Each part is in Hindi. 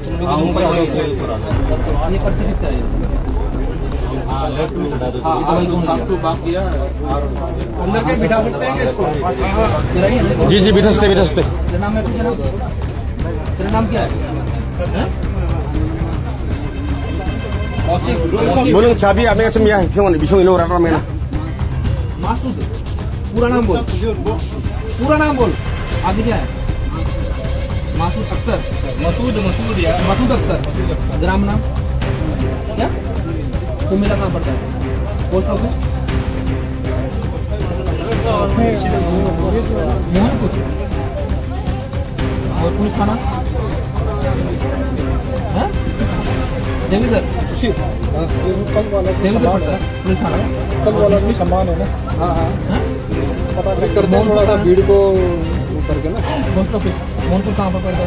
ये पर्ची किसका है? अंदर के बिठा सकते हैं इसको? जी जी बिठा सकते बिठा सकते। तेरा नाम है? तेरा नाम क्या है? बोलो चाबी आपने कैसे मिया है? क्यों नहीं बिशों इनो रहा मैंने? मासूद। पूरा नाम बोल। पूरा नाम बोल। आगे क्या है? मासूद अख्तर। मसूद यार। मसूद अख्तर। ग्राम नाम क्या? कुमिल्ला कहाँ पड़ता है? Post office Mohanpur. और पुलिस थाना देवीधर। देवीधर पड़ता है पुलिस थाना। कल वाला भी सामान है ना। हाँ पता नहीं करते हैं थोड़ा सा भीड़ को करके ना। पोस्ट ऑफिस मोहनपुर कहाँ पर पड़ता है?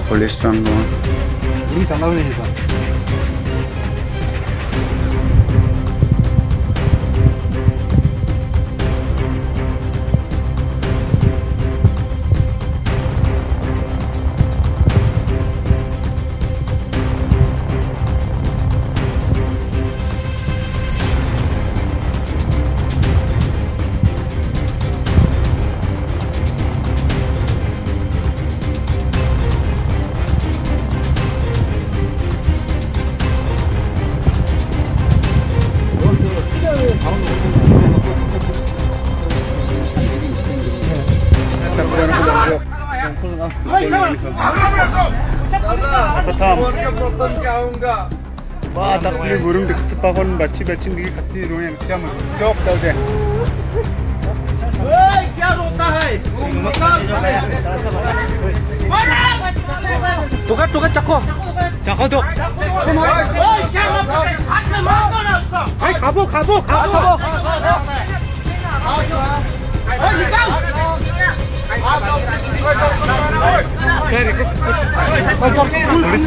Polis tanggung. Ini tahu nih Pak. Wah, tapi burung deket pakon baci-baci di hati rumah yang kecil mah. Jok dah deh. Hei, क्या रोता है? Tukar cako tuh. Hei, क्या रोता है? हाथ में मार दो ना उसको. Hai kabur. Hei, निकाल. Polis